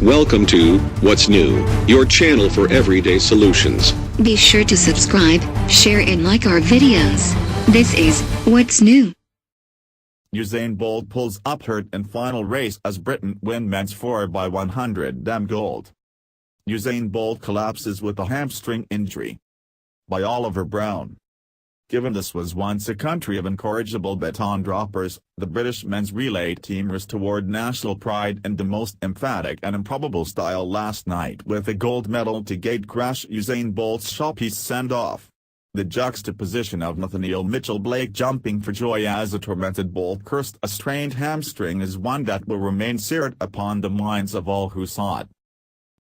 Welcome to What's New, your channel for everyday solutions. Be sure to subscribe, share and like our videos. This is What's New. Usain Bolt pulls up hurt in final race as Britain win men's 4x100m gold. Usain Bolt collapses with a hamstring injury. By Oliver Brown. Given this was once a country of incorrigible baton-droppers, the British men's relay team restored national pride in the most emphatic and improbable style last night with a gold medal to gatecrash Usain Bolt's showpiece send-off. The juxtaposition of Nethaneel Mitchell-Blake jumping for joy as a tormented Bolt cursed a strained hamstring is one that will remain seared upon the minds of all who saw it.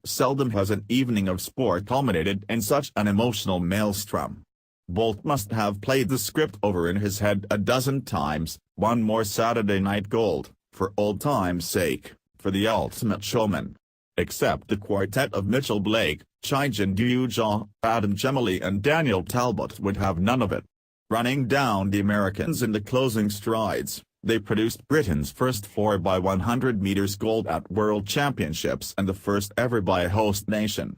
Seldom has an evening of sport culminated in such an emotional maelstrom. Bolt must have played the script over in his head a dozen times. One more Saturday night gold, for old time's sake, for the ultimate showman. Except the quartet of Mitchell-Blake, Chijindu Ujah, and Gemili and Daniel Talbot would have none of it. Running down the Americans in the closing strides, they produced Britain's first 4x100 meters gold at World Championships and the first ever by a host nation.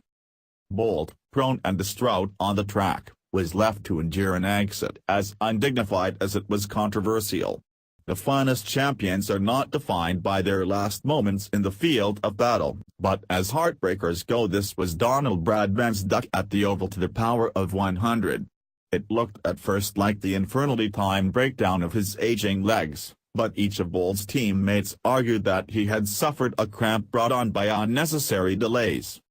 Bolt, prone and distraught on the track, was left to endure an exit as undignified as it was controversial. The finest champions are not defined by their last moments in the field of battle, but as heartbreakers go, this was Donald Bradman's duck at the Oval to the power of 100. It looked at first like the infernally timed breakdown of his aging legs, but each of Bolt's teammates argued that he had suffered a cramp brought on by unnecessary delays.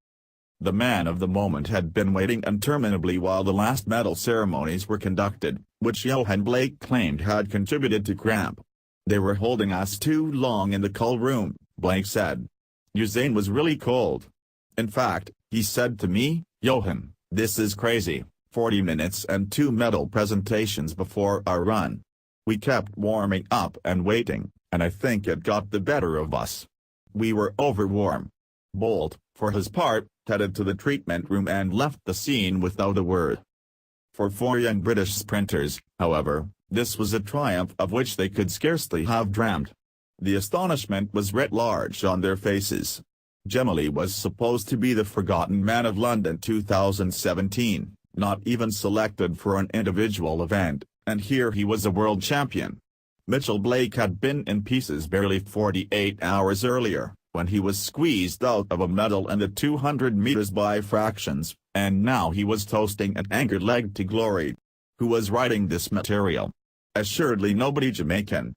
The man of the moment had been waiting interminably while the last medal ceremonies were conducted, which Usain Blake claimed had contributed to cramp. "They were holding us too long in the cold room," Blake said. Usain was really cold. "In fact," he said to me, "Johan, this is crazy, 40 minutes and 2 medal presentations before our run. We kept warming up and waiting, and I think it got the better of us. We were overwarm." Bolt, for his part, headed to the treatment room and left the scene without a word. For 4 young British sprinters, however, this was a triumph of which they could scarcely have dreamt. The astonishment was writ large on their faces. Gemili was supposed to be the forgotten man of London 2017, not even selected for an individual event, and here he was a world champion. Mitchell-Blake had been in pieces barely 48 hours earlier, when he was squeezed out of a medal in the 200 meters by fractions, and now he was toasting an anchored leg to glory. Who was writing this material? Assuredly nobody Jamaican.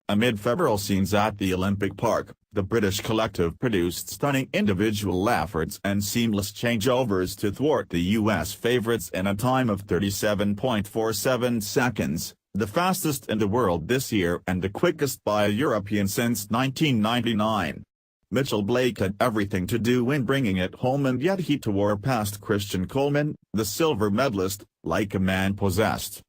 Amid febrile scenes at the Olympic Park, the British collective produced stunning individual efforts and seamless changeovers to thwart the U.S. favourites in a time of 37.47 seconds, the fastest in the world this year and the quickest by a European since 1999. Mitchell-Blake had everything to do in bringing it home, and yet he tore past Christian Coleman, the silver medalist, like a man possessed.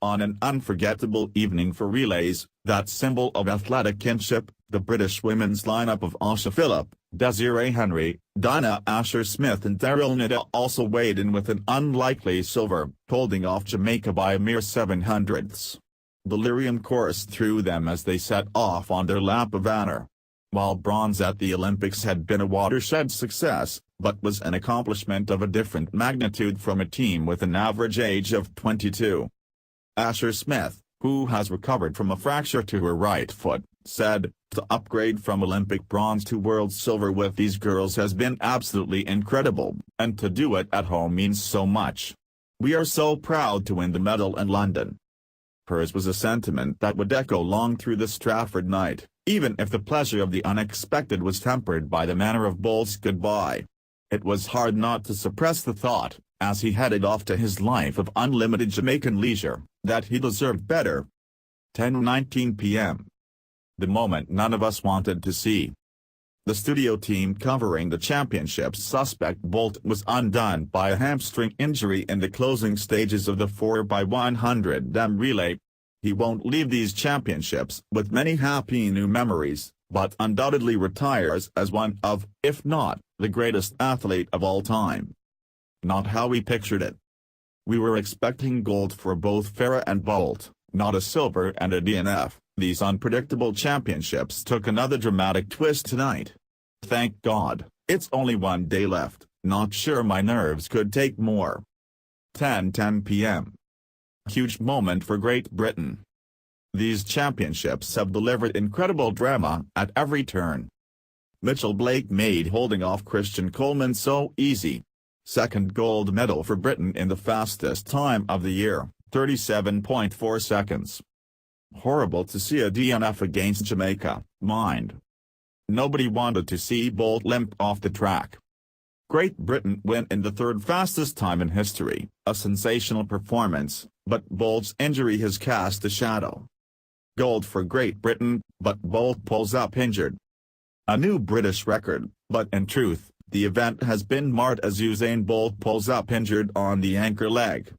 On an unforgettable evening for relays, that symbol of athletic kinship, the British women's lineup of Asha Phillip, Desiree Henry, Dinah Asher-Smith and Daryl Nida also weighed in with an unlikely silver, holding off Jamaica by a mere 7/100ths. Delirium coursed through them as they set off on their lap of honor. While bronze at the Olympics had been a watershed success, but was an accomplishment of a different magnitude from a team with an average age of 22. Asher-Smith, who has recovered from a fracture to her right foot, said, "To upgrade from Olympic bronze to world silver with these girls has been absolutely incredible, and to do it at home means so much. We are so proud to win the medal in London." Hers was a sentiment that would echo long through the Stratford night, even if the pleasure of the unexpected was tempered by the manner of Bolt's goodbye. It was hard not to suppress the thought, as he headed off to his life of unlimited Jamaican leisure, that he deserved better. 10:19 p.m. The moment none of us wanted to see. The studio team covering the championships suspect Bolt was undone by a hamstring injury in the closing stages of the 4x100m relay. He won't leave these championships with many happy new memories, but undoubtedly retires as one of, if not, the greatest athlete of all time. Not how we pictured it. We were expecting gold for both Farah and Bolt, not a silver and a DNF. These unpredictable championships took another dramatic twist tonight. Thank God, it's only one day left, not sure my nerves could take more. 10:10 p.m. Huge moment for Great Britain. These championships have delivered incredible drama at every turn. Mitchell-Blake made holding off Christian Coleman so easy. Second gold medal for Britain in the fastest time of the year, 37.4 seconds. Horrible to see a DNF against Jamaica, mind. Nobody wanted to see Bolt limp off the track. Great Britain win in the third fastest time in history, a sensational performance, but Bolt's injury has cast a shadow. Gold for Great Britain, but Bolt pulls up injured. A new British record, but in truth, the event has been marred as Usain Bolt pulls up injured on the anchor leg.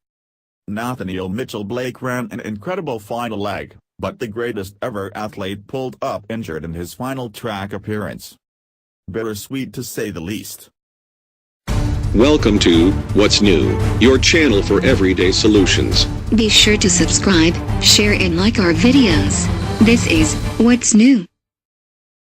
Nethaneel Mitchell-Blake ran an incredible final leg, but the greatest ever athlete pulled up injured in his final track appearance. Bittersweet to say the least. Welcome to What's New, your channel for everyday solutions. Be sure to subscribe, share and like our videos. This is What's New.